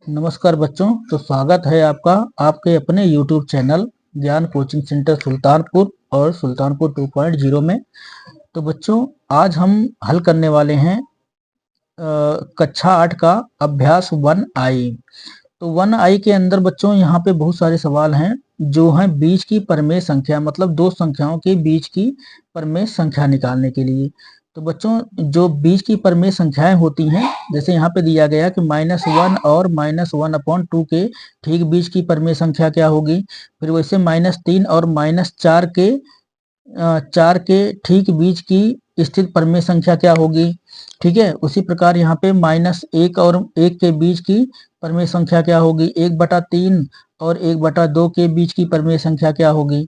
नमस्कार बच्चों। तो स्वागत है आपका आपके अपने YouTube चैनल ज्ञान कोचिंग सेंटर सुल्तानपुर और सुल्तानपुर 2.0 में। तो बच्चों, आज हम हल करने वाले हैं कक्षा 8 का अभ्यास 1I। तो 1I के अंदर बच्चों यहाँ पे बहुत सारे सवाल हैं जो हैं बीच की परमेय संख्या, मतलब दो संख्याओं के बीच की परमेय संख्या निकालने के लिए। तो बच्चों, जो बीच की परमेय संख्याएं होती हैं, जैसे यहाँ पे दिया गया कि -1 और -1/2 के ठीक बीच की परमेय संख्या क्या होगी। फिर वैसे -3 और -4 के 4 के ठीक बीच की स्थित परमेय संख्या क्या होगी। ठीक है, उसी प्रकार यहाँ पे -1 और 1 के बीच की परमेय संख्या क्या होगी। 1/3 और 1/2 के बीच की परमेय संख्या क्या होगी।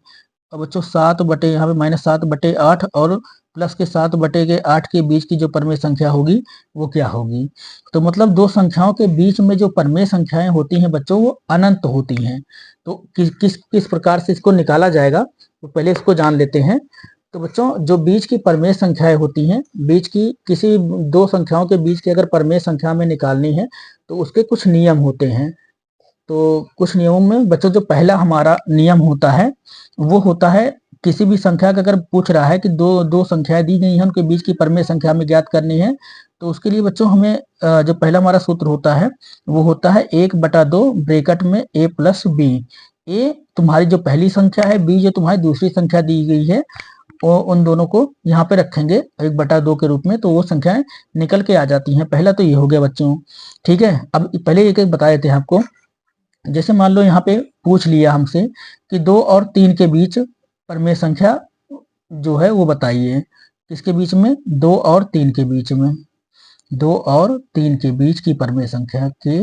अब बच्चों 7 बटे यहाँ पे -7/8 और प्लस के 7/8 के बीच की जो परमेय संख्या होगी वो क्या होगी। तो मतलब दो संख्याओं के बीच में जो परमेय संख्याएं होती हैं बच्चों वो अनंत होती हैं। तो किस प्रकार से इसको निकाला जाएगा, तो पहले इसको जान लेते हैं। तो बच्चों, जो बीच की परमेय संख्याएं होती हैं, बीच की किसी दो संख्याओं के बीच की अगर परमेय संख्या में निकालनी है तो उसके कुछ नियम होते हैं। तो कुछ नियमों में बच्चों, जो पहला हमारा नियम होता है वो होता है, किसी भी संख्या का अगर पूछ रहा है कि दो दो संख्याएं दी गई हैं, उनके बीच की परमेय संख्या में ज्ञात करनी है, तो उसके लिए बच्चों हमें जो पहला हमारा सूत्र होता है वो होता है 1/2 ब्रैकेट में a प्लस बी। ए तुम्हारी जो पहली संख्या है, बी जो तुम्हारी दूसरी संख्या दी गई है, वो उन दोनों को यहाँ पे रखेंगे 1/2 के रूप में, तो वो संख्याएं निकल के आ जाती हैं। पहला तो ये हो गया बच्चों। ठीक है, अब पहले एक एक बता देते हैं आपको। जैसे मान लो यहाँ पे पूछ लिया हमसे कि 2 और 3 के बीच परमेय संख्या जो है वो बताइए। किसके बीच में? 2 और 3 के बीच में। 2 और 3 के बीच की परमेय संख्या के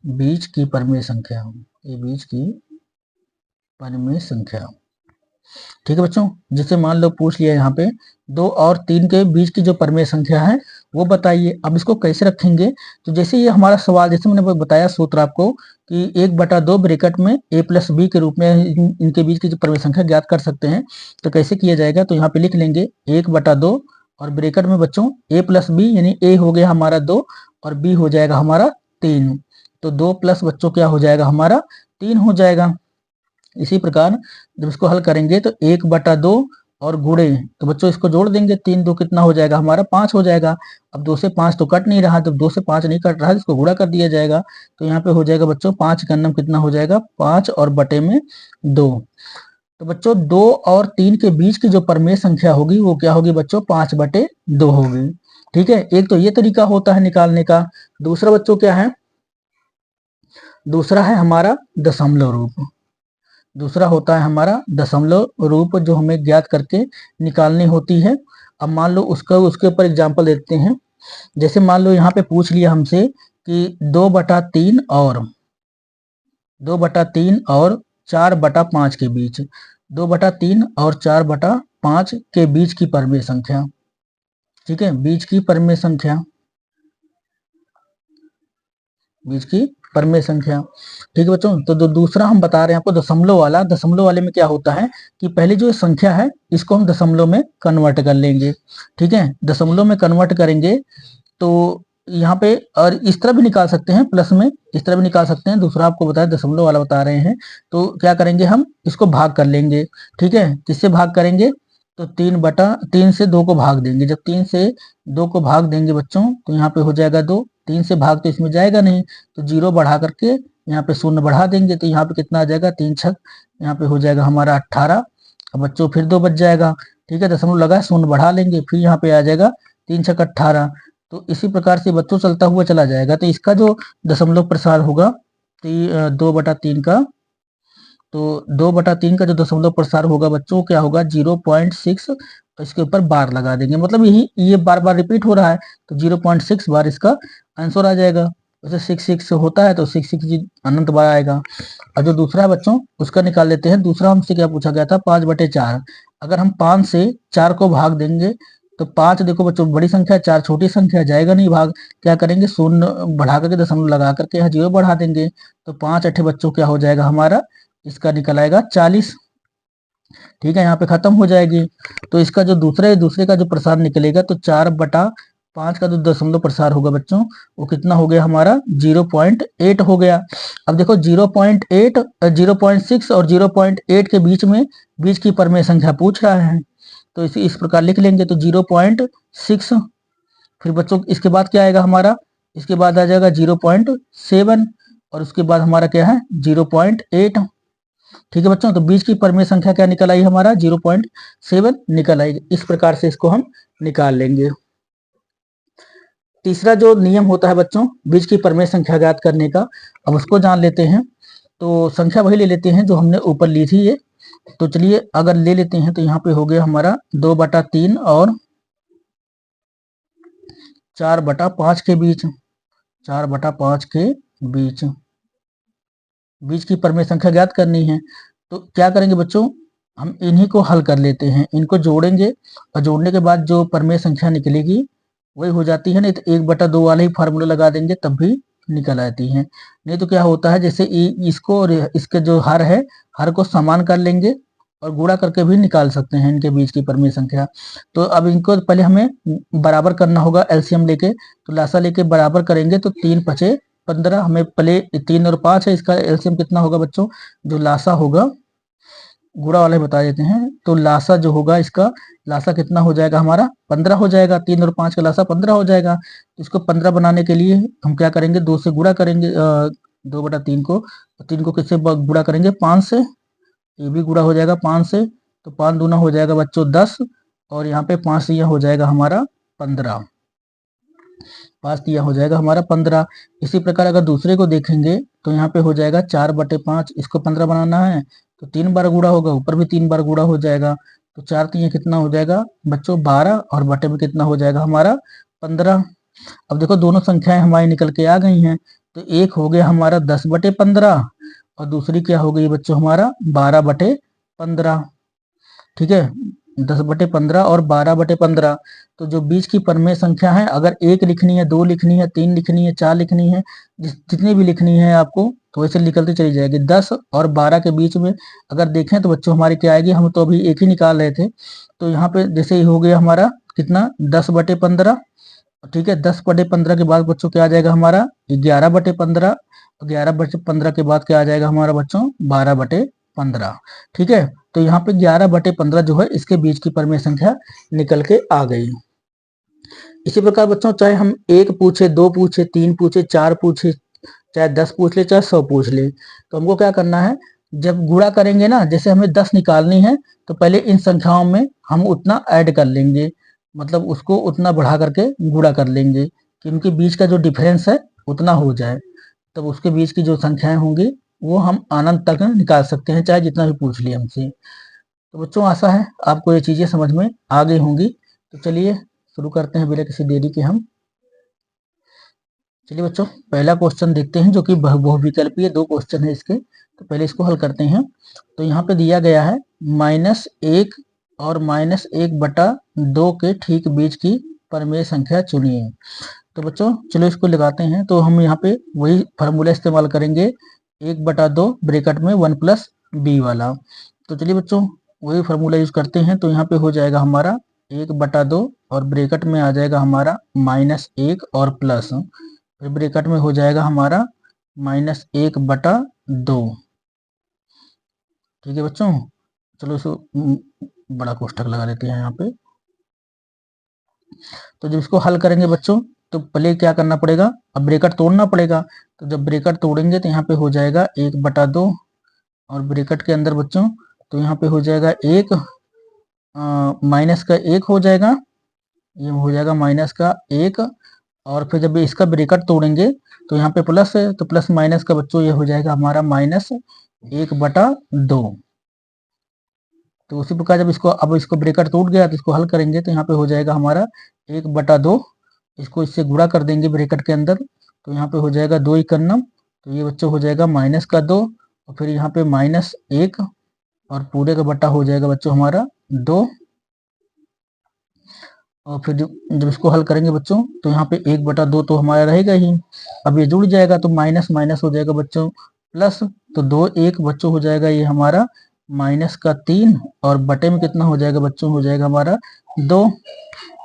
बीच की परमेय संख्या, ये बीच की परमेय संख्या। ठीक है बच्चों, जैसे मान लो पूछ लिया यहाँ पे 2 और 3 के बीच की जो परमेय संख्या है वो बताइए। अब इसको कैसे रखेंगे, तो जैसे ये हमारा सवाल, जैसे मैंने बताया सूत्र आपको कि 1/2 ब्रैकेट में a प्लस बी के रूप में इनके बीच की जो परमेय संख्या ज्ञात कर सकते हैं। तो कैसे किया जाएगा, तो यहाँ पे लिख लेंगे 1/2 और ब्रैकेट में बच्चों a प्लस बी, यानी a हो गया हमारा 2 और b हो जाएगा हमारा 3। तो 2 प्लस बच्चों क्या हो जाएगा हमारा 3 हो जाएगा। इसी प्रकार जब इसको हल करेंगे तो 1/2 और गुणे, तो बच्चों इसको जोड़ देंगे, 3 2 कितना हो जाएगा हमारा 5 हो जाएगा। अब 2 से 5 तो कट नहीं रहा, जब 2 से 5 नहीं कट रहा है इसको गुणा कर दिया जाएगा। तो यहाँ पे हो जाएगा बच्चों 5 का नम कितना हो जाएगा 5 और बटे में 2। तो बच्चों 2 और 3 के बीच की जो परमेय संख्या होगी वो क्या होगी बच्चों 5/2 होगी। ठीक है, एक तो ये तरीका होता है निकालने का। दूसरा बच्चों क्या है, दूसरा है हमारा दशमलव रूप। दूसरा होता है हमारा दशमलव रूप, जो हमें ज्ञात करके निकालनी होती है। अब मान लो उसके ऊपर एग्जाम्पल देते हैं। जैसे मान लो यहाँ पे पूछ लिया हमसे कि 2/3 और 4/5 के बीच, 2/3 और 4/5 के बीच की परमेय संख्या। ठीक है, बीच की परमेय संख्या, बीच की परमेय संख्या। ठीक है बच्चों, तो दूसरा हम बता रहे हैं आपको दशमलव वाला। दशमलव वाले में क्या होता है कि पहले जो संख्या है इसको हम दशमलव में कन्वर्ट कर लेंगे। ठीक है, दशमलव में कन्वर्ट करेंगे तो यहाँ पे, और इस तरह भी निकाल सकते हैं, प्लस में इस तरह भी निकाल सकते हैं। दूसरा आपको बताया, दशमलव वाला बता रहे हैं। तो क्या करेंगे, हम इसको भाग कर लेंगे। ठीक है, किससे भाग करेंगे, तो 3 से 2 को भाग देंगे। जब 3 से 2 को भाग देंगे बच्चों तो यहाँ पे हो जाएगा 2। 3 से भाग तो इसमें जाएगा नहीं, तो 0 बढ़ा करके यहाँ पे 0 बढ़ा देंगे। तो यहाँ पे कितना आ जाएगा 3 छक, यहाँ पे हो जाएगा हमारा 18। अब बच्चों फिर 2 बच जाएगा। ठीक है, दशमलव लगा 0 बढ़ा लेंगे, फिर यहाँ पे आ जाएगा 3 छक 18। तो इसी प्रकार से बच्चों चलता हुआ चला जाएगा। तो इसका जो दशमलव प्रसार होगा 2/3 का, तो 2/3 का जो दशमलव प्रसार होगा बच्चों क्या होगा 0.6। इसके ऊपर बार लगा देंगे, मतलब ये बार बार रिपीट हो रहा है, तो 0.6 बार इसका आंसर आ जाएगा। वैसे 6 होता है तो 6 अनंत बार आएगा। और जो दूसरा है बच्चों उसका निकाल लेते हैं। दूसरा हमसे क्या पूछा गया था, 5/4। अगर हम 5 से 4 को भाग देंगे तो 5, देखो बच्चों बड़ी संख्या, 4 छोटी संख्या, जाएगा नहीं भाग। क्या करेंगे, 0 बढ़ा करके दशमलव लगा करके यहाँ 0 बढ़ा देंगे। तो 5 8 बच्चों क्या हो जाएगा हमारा, इसका निकल आएगा 40। ठीक है, यहाँ पे खत्म हो जाएगी। तो इसका जो दूसरे का जो प्रसार निकलेगा तो 4/5 5 का जो दशमलव प्रसार होगा बच्चों वो कितना हो गया हमारा 0.8 हो गया। अब देखो 0.8, 0.6 और 0.8 के बीच की परमेय संख्या पूछ रहा है, तो इस प्रकार लिख लेंगे। तो 0.6, फिर बच्चों इसके बाद क्या आएगा हमारा, इसके बाद आ जाएगा 0.7 और उसके बाद हमारा क्या है 0.8। ठीक है बच्चों, तो बीच की परमेय संख्या क्या निकल आई हमारा 0.7 निकल आई। इस प्रकार से इसको हम निकाल लेंगे। तीसरा जो नियम होता है बच्चों बीच की परमेय संख्या ज्ञात करने का, अब उसको जान लेते हैं। तो संख्या वही ले लेते हैं जो हमने ऊपर ली थी ये। तो चलिए अगर ले लेते हैं तो यहाँ पे हो गया हमारा 2/3 और 4/5 के बीच, 4/5 के बीच बीच की परमेय संख्या ज्ञात करनी है। तो क्या करेंगे बच्चों, हम इन्हीं को हल कर लेते हैं, इनको जोड़ेंगे और जोड़ने के बाद जो परमेय संख्या निकलेगी वही हो जाती है। नहीं तो 1/2 वाले ही फार्मूला लगा देंगे तब भी निकल आती है। नहीं तो क्या होता है जैसे इसको और इसके जो हर है, हर को समान कर लेंगे और गुणा करके भी निकाल सकते हैं इनके बीच की परमेय संख्या। तो अब इनको पहले हमें बराबर करना होगा एलसीएम लेके। तो लासा लेके बराबर करेंगे तो 3×5 = 15। हमें पहले 3 और 5 है, इसका एलसीएम कितना होगा बच्चों, जो लासा होगा गुणा वाले बता देते हैं। तो लासा जो होगा इसका लासा कितना हो जाएगा हमारा 15 हो जाएगा। 3 और 5 का लासा 15 हो जाएगा। इसको 15 बनाने के लिए हम क्या करेंगे 2 से गुणा करेंगे 2/3 को। 3 को किससे गुणा करेंगे 5 से, ये भी गुणा हो जाएगा 5 से। तो 5 दूना हो जाएगा बच्चों 10 और यहाँ पे 5 यह हो जाएगा हमारा 15, 5 दिया हो जाएगा हमारा 15। इसी प्रकार अगर दूसरे को देखेंगे तो यहाँ पे हो जाएगा 4/5, इसको 15 बनाना है तो 3 बार गुणा होगा, ऊपर भी 3 बार गुणा हो जाएगा। तो 4 3 कितना हो जाएगा बच्चों 12 और बटे में कितना हो जाएगा हमारा 15। अब देखो दोनों संख्याएं हमारी निकल के आ गई हैं। तो एक हो गया हमारा 10/15 और दूसरी क्या हो गई बच्चों हमारा 12/15। ठीक है, 10/15 और 12/15। तो जो बीच की परमेय संख्या है, अगर 1 लिखनी है, 2 लिखनी है, 3 लिखनी है, 4 लिखनी है, जितनी भी लिखनी है आपको तो वैसे निकलती चली जाएगी। 10 और 12 के बीच में अगर देखें तो बच्चों हमारी क्या आएगी, हम तो अभी एक ही निकाल रहे थे। तो यहाँ पे जैसे ही हो गया हमारा कितना 10/15। ठीक है, 10/15 के बाद बच्चों क्या आ जाएगा हमारा 11/15। 11/15 के बाद क्या आ जाएगा हमारा बच्चों 12/15। ठीक है, तो यहाँ पे 11/15 जो है इसके बीच की परमेय संख्या निकल के आ गई। इसी प्रकार बच्चों चाहे हम 1 पूछे, 2 पूछे, 3 पूछे, 4 पूछे, चाहे 10 पूछ ले, चाहे 100 पूछ ले, तो हमको क्या करना है, जब गुणा करेंगे ना, जैसे हमें 10 निकालनी है तो पहले इन संख्याओं में हम उतना ऐड कर लेंगे, मतलब उसको उतना बढ़ा करके गुणा कर लेंगे कि उनके बीच का जो डिफरेंस है उतना हो जाए। तब उसके बीच की जो संख्याएं होंगी वो हम अनंत तक निकाल सकते हैं, चाहे जितना भी पूछ लिए हमसे। तो बच्चों आशा है आपको ये चीजें समझ में आ गई होंगी। तो चलिए शुरू करते हैं बिना किसी देरी के हम। चलिए बच्चों पहला क्वेश्चन देखते हैं जो कि बहुविकल्पीय 2 क्वेश्चन है इसके। तो पहले इसको हल करते हैं। तो यहाँ पे दिया गया है -1 और -1/2 के ठीक बीच की परमेय संख्या चुनिए। तो बच्चों चलो इसको लगाते हैं। तो हम यहाँ पे वही फार्मूला इस्तेमाल करेंगे 1/2 ब्रैकेट में 1 + b वाला। तो चलिए बच्चों वही फार्मूला यूज करते हैं। तो यहाँ पे हो जाएगा हमारा 1/2 और ब्रैकेट में आ जाएगा हमारा -1 और प्लस, फिर ब्रैकेट में हो जाएगा हमारा -1/2। ठीक है बच्चों, चलो इसको बड़ा कोष्ठक लगा देते हैं यहाँ पे। तो जब इसको हल करेंगे बच्चों तो पहले क्या करना पड़ेगा, अब ब्रैकेट तोड़ना पड़ेगा। तो जब ब्रैकेट तोड़ेंगे तो यहाँ पे हो जाएगा 1/2 और ब्रैकेट के अंदर बच्चों तो यहाँ पे हो जाएगा 1 माइनस का 1 हो जाएगा, ये हो जाएगा -1। और फिर जब इसका ब्रैकेट तोड़ेंगे तो यहाँ पे प्लस है, तो प्लस माइनस का बच्चों ये हो जाएगा हमारा -1/2। तो उसी प्रकार जब इसको ब्रैकेट टूट गया तो इसको हल करेंगे तो यहाँ पे हो जाएगा हमारा 1/2। इसको इससे गुणा कर देंगे ब्रैकेट के अंदर तो यहाँ पे हो जाएगा 2 × 1, तो ये बच्चों हो जाएगा -2 और फिर यहाँ पे -1 और पूरे का बटा हो जाएगा बच्चों हमारा 2। और फिर जब इसको हल करेंगे बच्चों तो यहाँ पे 1/2 तो हमारा रहेगा ही, अब ये जुड़ जाएगा तो माइनस माइनस हो जाएगा बच्चों प्लस। तो 2 1 बच्चों हो जाएगा ये हमारा -3 और बटे में कितना हो जाएगा बच्चों हो जाएगा हमारा 2।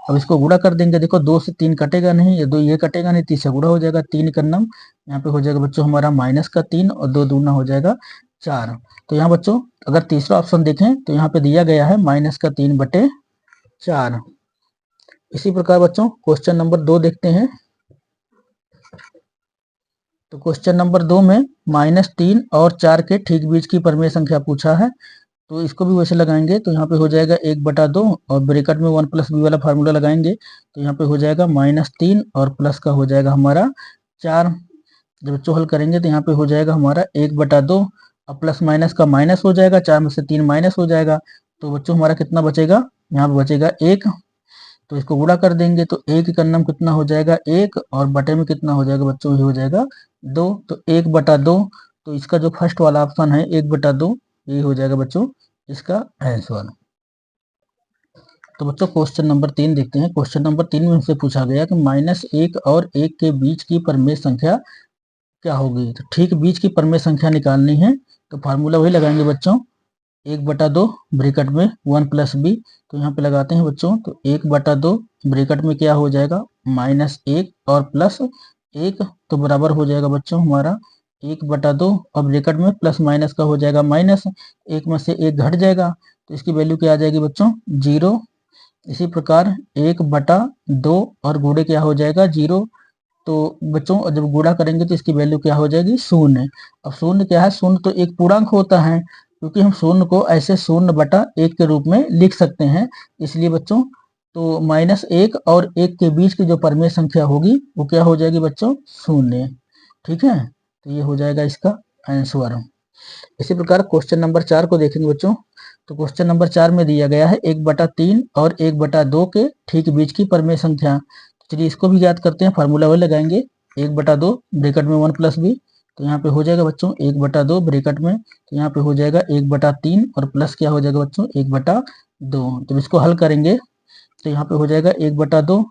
अब इसको गुणा कर देंगे, देखो 2 से 3 कटेगा नहीं, ये 2 ये कटेगा नहीं, 3 से गुणा हो जाएगा, 3 का नम यहाँ पे हो जाएगा बच्चों हमारा माइनस का 3 और 2 दूना हो जाएगा 4। तो यहाँ बच्चों अगर तीसरा ऑप्शन देखें तो यहाँ पे दिया गया है माइनस का 3/4। इसी प्रकार बच्चों क्वेश्चन नंबर 2 देखते हैं। तो क्वेश्चन नंबर 2 में -3 और 4 के ठीक बीच की परिमेय संख्या पूछा है। तो इसको भी वैसे लगाएंगे, तो यहाँ पे हो जाएगा 1/2 और ब्रैकेट में 1 + b वाला फार्मूला लगाएंगे, तो यहाँ पे हो जाएगा -3 और प्लस का हो जाएगा हमारा 4। जब बच्चों हल करेंगे तो यहाँ पे हो जाएगा हमारा 1/2 और प्लस माइनस का माइनस हो जाएगा, 4 में से 3 माइनस हो जाएगा, तो बच्चों हमारा कितना बचेगा, यहाँ पे बचेगा 1। तो इसको गुणा कर देंगे तो 1 का नम कितना हो जाएगा 1 और बटे में कितना हो जाएगा बच्चों, ये हो जाएगा 2। तो 1/2, तो इसका जो फर्स्ट वाला ऑप्शन है 1/2 ये हो जाएगा बच्चों इसका आंसर। तो बच्चों क्वेश्चन नंबर 3 देखते हैं। क्वेश्चन नंबर 3 में हमसे पूछा गया कि -1 और 1 के बीच की परिमेय संख्या क्या होगी। तो ठीक बीच की परिमेय संख्या निकालनी है, तो फार्मूला वही लगाएंगे बच्चों, 1/2 ब्रैकेट में 1 + b। तो यहाँ पे लगाते हैं बच्चों, तो 1/2 ब्रैकेट में क्या हो जाएगा -1 और प्लस 1, तो बराबर हो जाएगा बच्चों हमारा 1/2 और ब्रैकेट में प्लस माइनस का हो जाएगा माइनस, 1 में से 1 घट जाएगा, तो इसकी वैल्यू क्या आ जाएगी बच्चों 0। इसी प्रकार 1/2 और गुणे क्या हो जाएगा 0। तो बच्चों जब गुणा करेंगे तो इसकी वैल्यू क्या हो जाएगी 0। अब 0 क्या है, 0 तो एक पूर्णांक होता है, क्योंकि हम 0 को ऐसे 0/1 के रूप में लिख सकते हैं। इसलिए बच्चों तो -1 और 1 के बीच की जो परिमेय संख्या होगी वो क्या हो जाएगी बच्चों 0। ठीक है, तो ये हो जाएगा इसका आंसर। इसी प्रकार क्वेश्चन नंबर 4 को देखेंगे बच्चों। तो क्वेश्चन नंबर 4 में दिया गया है 1/3 और 1/2 के ठीक बीच की परिमेय संख्या। चलिए इसको भी याद करते हैं, फार्मूला वही लगाएंगे, 1/2 ब्रैकेट में 1 + b। तो यहाँ पे हो जाएगा बच्चों 1/2 ब्रैकेट में, तो यहाँ पे हो जाएगा 1/3 और प्लस क्या हो जाएगा बच्चों 1/2। जब इसको हल करेंगे तो यहाँ पे हो जाएगा 1/2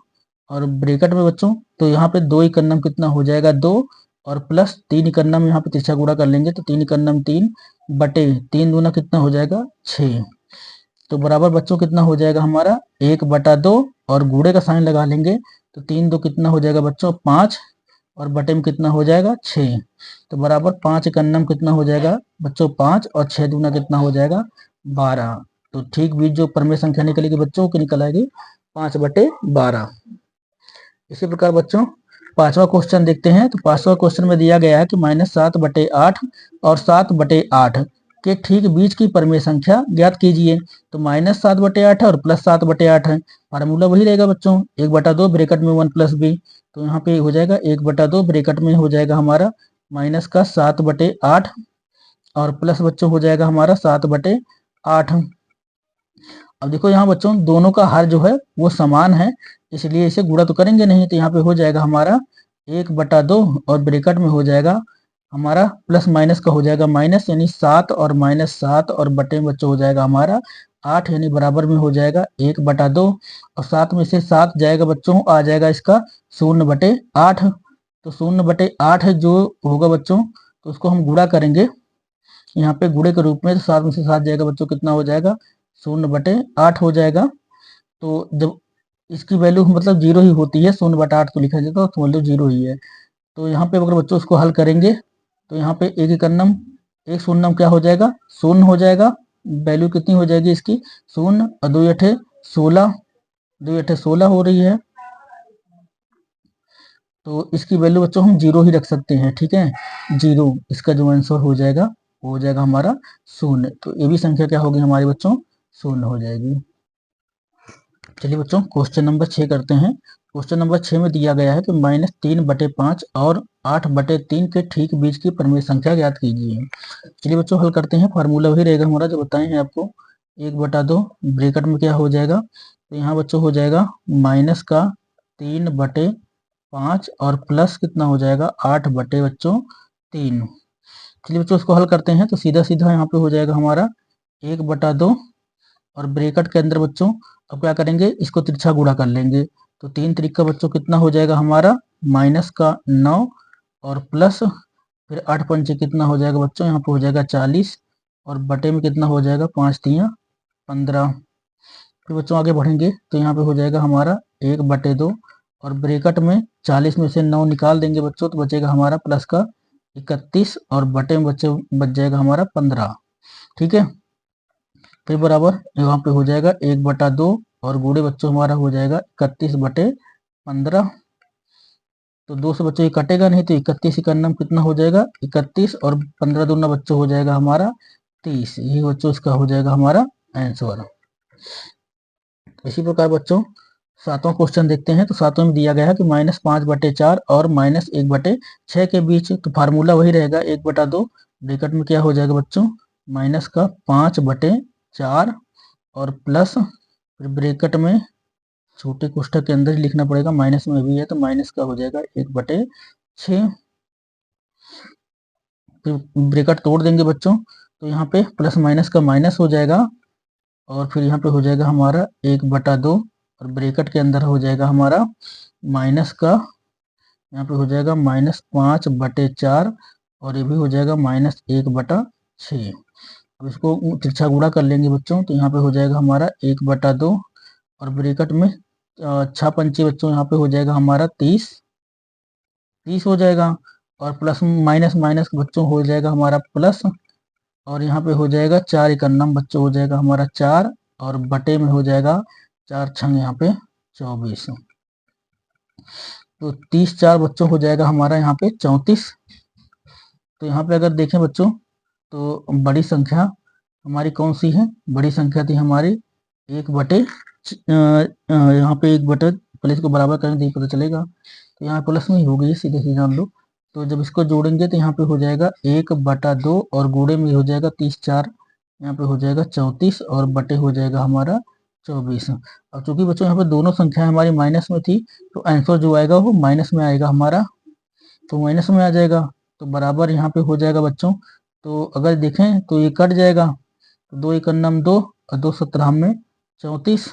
और ब्रैकेट में बच्चों, तो यहाँ पे 2 का नम कितना हो जाएगा 2 और प्लस 3 का नम यहाँ पे तिरछा गुणा कर लेंगे, तो 3 का नम 3 बटे 3 दूना कितना हो जाएगा 6। तो बराबर बच्चों कितना हो जाएगा हमारा 1/2 और गुणे का साइन लगा लेंगे, तो 3 2 कितना हो जाएगा बच्चों 5 और बटे में कितना हो जाएगा 6। तो बराबर 5 का नम कितना हो जाएगा बच्चों 5 और 6 दूना कितना हो जाएगा 12। तो ठीक बीच जो परिमेय संख्या निकलेगी बच्चों की निकल आएगी 5/12। इसी प्रकार बच्चों पांचवा क्वेश्चन देखते हैं। तो पांचवा क्वेश्चन में दिया गया है कि -7/8 और 7/8 के ठीक बीच की परिमेय संख्या ज्ञात कीजिए। तो -7/8 और +7/8 है, फार्मूला वही रहेगा बच्चों, 1/2 ब्रैकेट में 1 + b। तो यहाँ पे हो जाएगा 1/2 ब्रैकेट में हो जाएगा हमारा माइनस का 7/8 और प्लस बच्चों हो जाएगा हमारा 7/8। अब देखो यहाँ बच्चों दोनों का हर जो है वो समान है, इसलिए इसे गुणा तो करेंगे नहीं, तो यहाँ पे हो जाएगा हमारा 1/2 और ब्रैकेट में हो जाएगा हमारा प्लस माइनस का हो जाएगा माइनस, यानी 7 और -7 और बटे में बच्चों हो जाएगा हमारा 8, यानी बराबर में हो जाएगा 1/2 और 7 में से 7 जाएगा बच्चों, आ जाएगा इसका 0/8। तो 0/8 जो होगा बच्चों, तो उसको हम गुणा करेंगे यहाँ पे गुणे के रूप में, तो 7 में से 7 जाएगा बच्चों, कितना हो जाएगा 0/8 हो जाएगा। तो जब इसकी वैल्यू मतलब 0 ही होती है, 0/8 तो लिखा जाता है, तो वैल्यू 0 ही है। तो यहाँ पे अगर बच्चों इसको हल करेंगे तो यहाँ पे एक एकन्नम एक शून्यम क्या हो जाएगा 0 हो जाएगा। वैल्यू कितनी हो जाएगी इसकी 0 और 2 8 16, 2 8 16 हो रही है। तो इसकी वैल्यू बच्चों हम 0 ही रख सकते हैं, ठीक है, 0 इसका जो आंसर हो जाएगा वो हो जाएगा हमारा 0। तो ये भी संख्या क्या होगी हमारे बच्चों 0 हो जाएगी। चलिए बच्चों क्वेश्चन नंबर 6 करते हैं। क्वेश्चन नंबर 6 में दिया गया है कि -3/5 और 8/3 के ठीक बीच की परिमेय संख्या ज्ञात कीजिए। चलिए बच्चों हल करते हैं, फार्मूला वही रहेगा हमारा जो बताए हैं आपको, 1/2 ब्रैकेट में क्या हो जाएगा, तो यहाँ बच्चों हो जाएगा माइनस का 3/5 और प्लस कितना हो जाएगा 8/3। चलिए बच्चों इसको हल करते हैं, तो सीधा सीधा यहाँ पे हो जाएगा हमारा 1/2 और ब्रैकेट के अंदर बच्चों अब क्या करेंगे, इसको तिरछा गुणा कर लेंगे, तो 3 3 बच्चों कितना हो जाएगा हमारा माइनस का 9 और प्लस फिर 8 पंचे कितना हो जाएगा बच्चों, यहाँ पे हो जाएगा 40 और बटे में कितना हो जाएगा 5 3 15। फिर बच्चों आगे बढ़ेंगे तो यहाँ पे हो जाएगा हमारा 1/2 और ब्रैकेट में 40 में से 9 निकाल देंगे बच्चों तो बचेगा हमारा प्लस का 31 और बटे में बच जाएगा हमारा 15। ठीक है, फिर बराबर यहाँ पे हो जाएगा 1/2 और गुणे बच्चों हमारा हो जाएगा 31/15। तो 2 से बच्चों ये कटेगा नहीं तो 31 इकन्नम कितना हो जाएगा 31 और 15 दूना बच्चों हो जाएगा हमारा 30। यही बच्चों इसका हो जाएगा हमारा आंसर। इसी प्रकार बच्चों सातवां क्वेश्चन देखते हैं। तो सातवें में दिया गया है कि -5/4 और -1/6 के बीच, तो फार्मूला वही रहेगा 1/2। ब्रैकेट में क्या हो जाएगा बच्चों माइनस का 5/4 और प्लस, फिर ब्रैकेट में छोटे कोष्ठक के अंदर ही लिखना पड़ेगा, माइनस में भी है तो माइनस का हो जाएगा 1/6। फिर ब्रैकेट तोड़ देंगे बच्चों तो यहाँ पे प्लस माइनस का माइनस हो जाएगा और फिर यहाँ पे हो जाएगा हमारा 1/2 और ब्रैकेट के अंदर हो जाएगा हमारा माइनस का, यहाँ पे हो जाएगा -5/4 और ये भी हो जाएगा -1/6। अब इसको तिरछा गुणा कर लेंगे बच्चों तो यहाँ पे हो जाएगा हमारा 1/2 और ब्रैकेट में 6 पंचे बच्चों यहाँ पे हो जाएगा हमारा 30 हो जाएगा और प्लस माइनस माइनस बच्चों हो जाएगा हमारा प्लस और यहाँ पे हो जाएगा 4 इकन्नम बच्चों हो जाएगा हमारा 4 और बटे में हो जाएगा 4 छंग यहाँ पे 24। तो 30/4 बच्चों हो जाएगा हमारा यहाँ पे 34। तो यहाँ पे अगर देखें बच्चों तो बड़ी संख्या हमारी कौन सी है, बड़ी संख्या थी हमारी 1/, यहाँ पे 1/, पहले इसको बराबर करें तो पता चलेगा, तो यहाँ प्लस में ही हो गई सीधे सीधे जान लो। तो जब इसको जोड़ेंगे तो यहाँ पे हो जाएगा 1/2 और गुणे में हो जाएगा 30/4, यहाँ पे हो जाएगा 34 और बटे हो जाएगा हमारा 24। अब चूंकि बच्चों यहाँ पे दोनों संख्याएं हमारी माइनस में थी तो आंसर जो आएगा वो माइनस में आएगा हमारा, तो माइनस में आ जाएगा तो बराबर यहाँ पे हो जाएगा बच्चों। तो अगर देखें तो ये कट जाएगा तो 2 इकन्नम 2 और 2 17 में 34,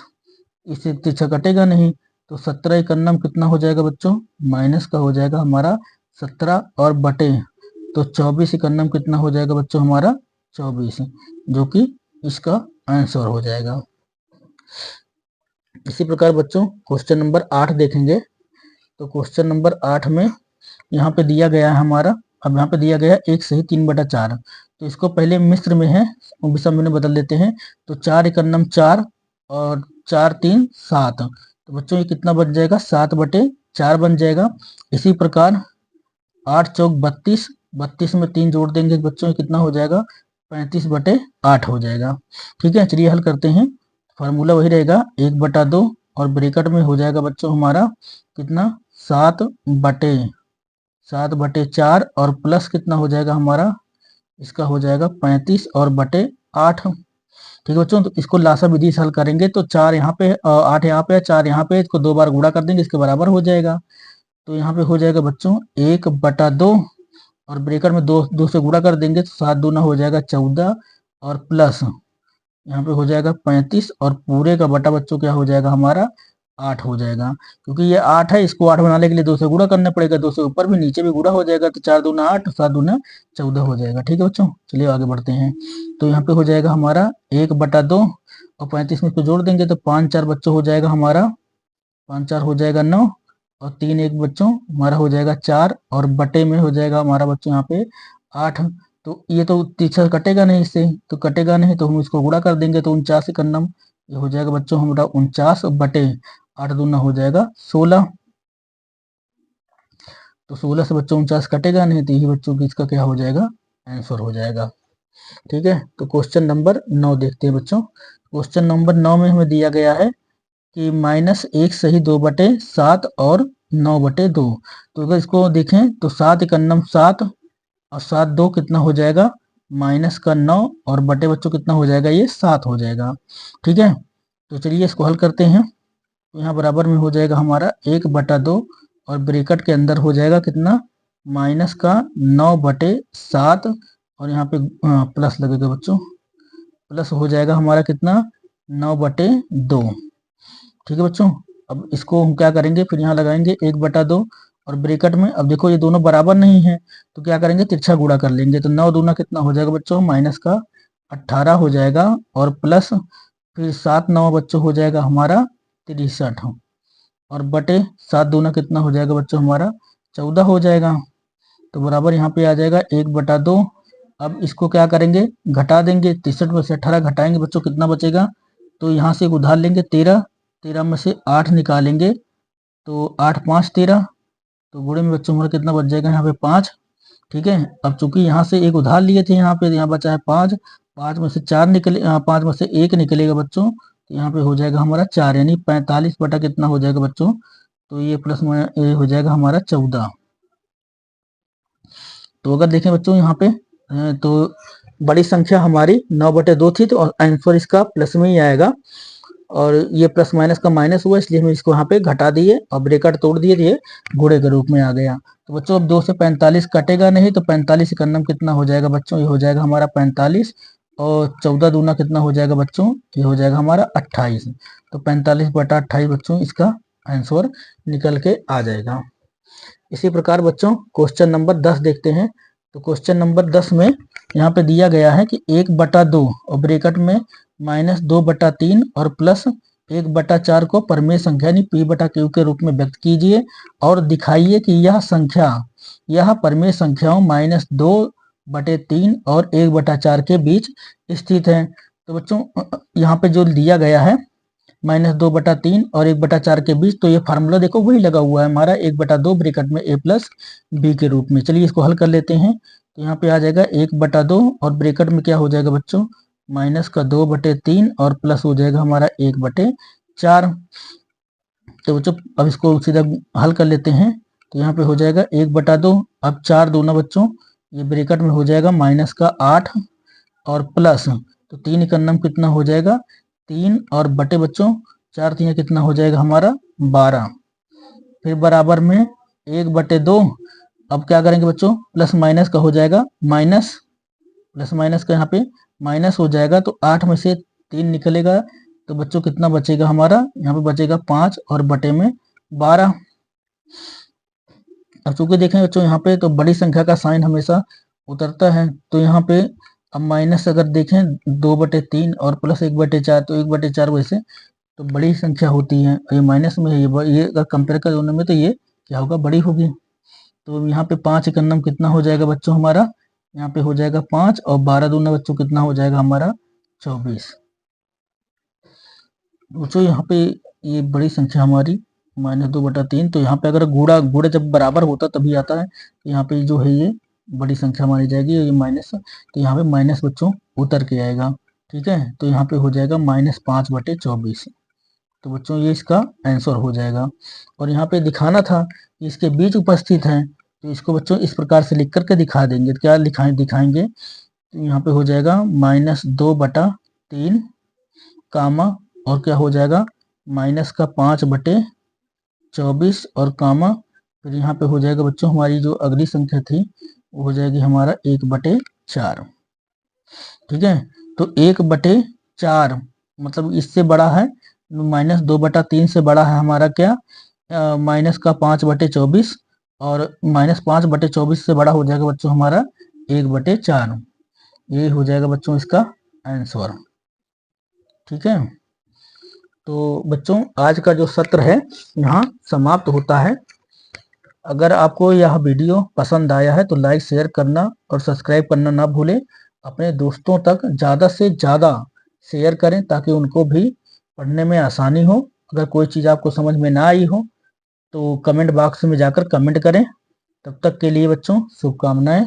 इससे तिरछा कटेगा नहीं तो 17 इकन्नम कितना हो जाएगा बच्चों माइनस का हो जाएगा हमारा 17 और बटे तो 24 इकन्नम कितना हो जाएगा बच्चों हमारा 24, जो कि इसका आंसर हो जाएगा। इसी प्रकार बच्चों क्वेश्चन नंबर 8 देखेंगे। तो क्वेश्चन नंबर 8 में यहाँ पे दिया गया है हमारा, अब यहाँ पे दिया गया है 1 सही 3/4, तो इसको पहले मिश्र में है विषम में बदल देते हैं। तो 4 इकन्नम 4 और 4 3 7, तो बच्चों ये कितना बच जाएगा 7/4 बन जाएगा। इसी प्रकार 8 चौक 32, 32 में 3 जोड़ देंगे बच्चों ये कितना हो जाएगा 35/8 हो जाएगा। ठीक है, चलिए हल करते हैं। फार्मूला वही रहेगा 1/2 और ब्रैकेट में हो जाएगा बच्चों हमारा कितना 7/4 और प्लस कितना हो जाएगा हमारा, इसका हो जाएगा 35 और बटे 8। ठीक है बच्चों, तो इसको लासा विधि से हल करेंगे तो 4 यहाँ पे 8 यहाँ पे 4 यहाँ पे, इसको 2 बार गुणा कर देंगे इसके बराबर हो जाएगा। तो यहाँ पे हो जाएगा बच्चों 1/2 और ब्रैकेट में 2 से गुणा कर देंगे तो 7 दूना हो जाएगा 14 और प्लस यहाँ पे हो जाएगा 35 और पूरे का बटा बच्चों क्या हो जाएगा हमारा 8 हो जाएगा। क्योंकि ये 8 है इसको 8 बनाने के लिए 2 से गुणा करना पड़ेगा, 2 से ऊपर भी नीचे भी गुणा हो जाएगा तो 4 दूना 8 7 दूना 14 हो जाएगा। ठीक है बच्चों, चलिए आगे बढ़ते हैं। तो यहाँ पे हो जाएगा हमारा 1/2 और 35 में इसको जोड़ देंगे तो 5 4 बच्चों हो जाएगा हमारा 5 4 हो जाएगा 9 और 3 1 बच्चों हमारा हो जाएगा 4 और बटे में हो जाएगा हमारा बच्चों यहाँ पे 8। तो ये तो तिरछा कटेगा नहीं, इससे तो कटेगा नहीं तो हम इसको गुणा कर देंगे तो 49 इकन्नम ये हो जाएगा बच्चों हमारा 49 बटे 8 दूना हो जाएगा 16। तो 16 से बच्चों 49 कटेगा नहीं तो यही बच्चों की इसका क्या हो जाएगा आंसर हो जाएगा। ठीक है, तो क्वेश्चन नंबर 9 देखते हैं बच्चों। क्वेश्चन नंबर 9 में हमें दिया गया है कि -1 सही 2/7 और 9/2। तो अगर इसको देखें तो 7 इकन्नम 7 और 7 2 कितना हो जाएगा माइनस का 9 और बटे बच्चों कितना हो जाएगा ये 7 हो जाएगा। ठीक है, तो चलिए इसको हल करते हैं। तो यहाँ बराबर में हो जाएगा हमारा 1/2 और ब्रैकेट के अंदर हो जाएगा कितना माइनस का 9/7 और यहाँ पे प्लस लगेगा बच्चों, प्लस हो जाएगा हमारा कितना 9/2। ठीक है बच्चों, अब इसको हम क्या करेंगे फिर यहाँ लगाएंगे 1/2 और ब्रैकेट में, अब देखो ये दोनों बराबर नहीं है तो क्या करेंगे तिरछा गुणा कर लेंगे तो 9 दूना कितना हो जाएगा बच्चों माइनस का 18 हो जाएगा और प्लस फिर 7 9 बच्चों हो जाएगा हमारा 63 और बटे 7 दूना कितना हो जाएगा बच्चों हमारा 14 हो जाएगा। तो बराबर यहाँ पे आ जाएगा 1/2। अब इसको क्या करेंगे, घटा देंगे। 63 में से 18 घटाएंगे बच्चों, कितना बचेगा, तो यहाँ से एक उधार लेंगे 13, 13 में से 8 निकालेंगे तो 8 5 13, तो गुणे में बच्चों हमारा कितना बच जाएगा यहाँ पे 5। ठीक है, अब चूंकि यहाँ से एक उधार लिए थे, यहाँ पे यहाँ बचा है 5, 5 में से 4 निकले, 5 में से 1 निकलेगा बच्चों, तो यहाँ पे हो जाएगा हमारा 4, यानी 45 बटा कितना हो जाएगा बच्चों, तो ये प्लस में ये हो जाएगा हमारा 14। तो अगर देखें बच्चों यहाँ पे तो बड़ी संख्या हमारी 9/2 थी, तो आंसर इसका प्लस में ही आएगा। और ये प्लस माइनस का माइनस हुआ, इसलिए हम इसको यहाँ पे घटा दिए और ब्रैकेट तोड़ दिए, ये गुणे के रूप में आ गया। तो बच्चों अब 2 से 45 कटेगा नहीं, तो 45 एकन्नम कितना हो जाएगा बच्चों, ये हो जाएगा हमारा 45 और 14 दूना कितना हो जाएगा बच्चों, ये हो जाएगा हमारा 28। तो 45/28 बच्चों इसका आंसर निकल के आ जाएगा। इसी प्रकार बच्चों क्वेश्चन नंबर 10 देखते हैं। तो क्वेश्चन नंबर 10 में यहाँ पे दिया गया है कि 1/2 और ब्रैकेट में -2/3 और प्लस 1/4 को परमेय संख्या यानी P/Q के रूप में व्यक्त कीजिए और दिखाइए कि यह परमेय संख्याओं -2/3 और 1/4 के बीच स्थित है। तो बच्चों यहाँ पे जो दिया गया है -2/3 और 1/4 के बीच, तो ये फार्मूला देखो वही लगा हुआ है हमारा 1/2 ब्रैकेट में a प्लस b के रूप में। चलिए इसको हल कर लेते हैं। तो यहाँ पे आ जाएगा 1/2 और ब्रैकेट में क्या हो जाएगा बच्चों, -2/3 और प्लस हो जाएगा हमारा 1/4। तो बच्चों अब इसको सीधा हल कर लेते हैं। तो यहाँ पे हो जाएगा 1/2, अब 4 दूना बच्चों, ये ब्रैकेट में हो जाएगा -8 और प्लस, तो 3 एकन्नम कितना हो जाएगा 3 और बटे बच्चों 4 3 कितना हो जाएगा हमारा 12। फिर बराबर में 1/2। अब क्या करेंगे बच्चों, प्लस माइनस का हो जाएगा माइनस, प्लस माइनस का यहाँ पे माइनस हो जाएगा, तो 8 में से 3 निकलेगा, तो बच्चों कितना बचेगा हमारा, यहाँ पे बचेगा 5 और बटे में 12। अब चूंकि देखें बच्चों यहाँ पे तो बड़ी संख्या का साइन हमेशा उतरता है, तो यहाँ पे अब माइनस अगर देखें 2/3 और प्लस 1/4, तो 1/4 वैसे तो बड़ी संख्या होती है, ये माइनस में है, ये अगर कंपेयर कर दोनों में तो ये क्या होगा, बड़ी होगी। तो यहाँ पे 5 एकन्नम कितना हो जाएगा बच्चों हमारा, यहाँ पे हो जाएगा 5 और 12 दूना बच्चों कितना हो जाएगा हमारा 24। बच्चों यहाँ पे ये बड़ी संख्या हमारी -2/3, तो यहाँ पे अगर गुड़ा जब बराबर होता तभी आता है, तो यहाँ पे जो है ये बड़ी संख्या मानी जाएगी, ये माइनस, तो यहाँ पे माइनस बच्चों उतर के आएगा। ठीक है, तो यहाँ पे हो जाएगा -5/24। तो बच्चों ये इसका आंसर हो जाएगा। और यहाँ पे दिखाना था कि इसके बीच उपस्थित है, तो इसको बच्चों इस प्रकार से लिख करके दिखा देंगे। क्या दिखाएंगे, तो यहाँ पे हो जाएगा -2/3 कामा और क्या हो जाएगा -5/24 और कामा, फिर यहाँ पे हो जाएगा बच्चों हमारी जो अगली संख्या थी वो हो जाएगी हमारा 1/4। ठीक है, तो 1/4 मतलब इससे बड़ा है, -2/3 से बड़ा है हमारा क्या, -5/24 और -5/24 से बड़ा हो जाएगा बच्चों हमारा 1/4। ये हो जाएगा बच्चों इसका आंसर। ठीक है, तो बच्चों आज का जो सत्र है यहाँ समाप्त होता है। अगर आपको यह वीडियो पसंद आया है तो लाइक शेयर करना और सब्सक्राइब करना ना भूलें। अपने दोस्तों तक ज़्यादा से ज़्यादा शेयर करें ताकि उनको भी पढ़ने में आसानी हो। अगर कोई चीज़ आपको समझ में ना आई हो तो कमेंट बॉक्स में जाकर कमेंट करें। तब तक के लिए बच्चों शुभकामनाएं।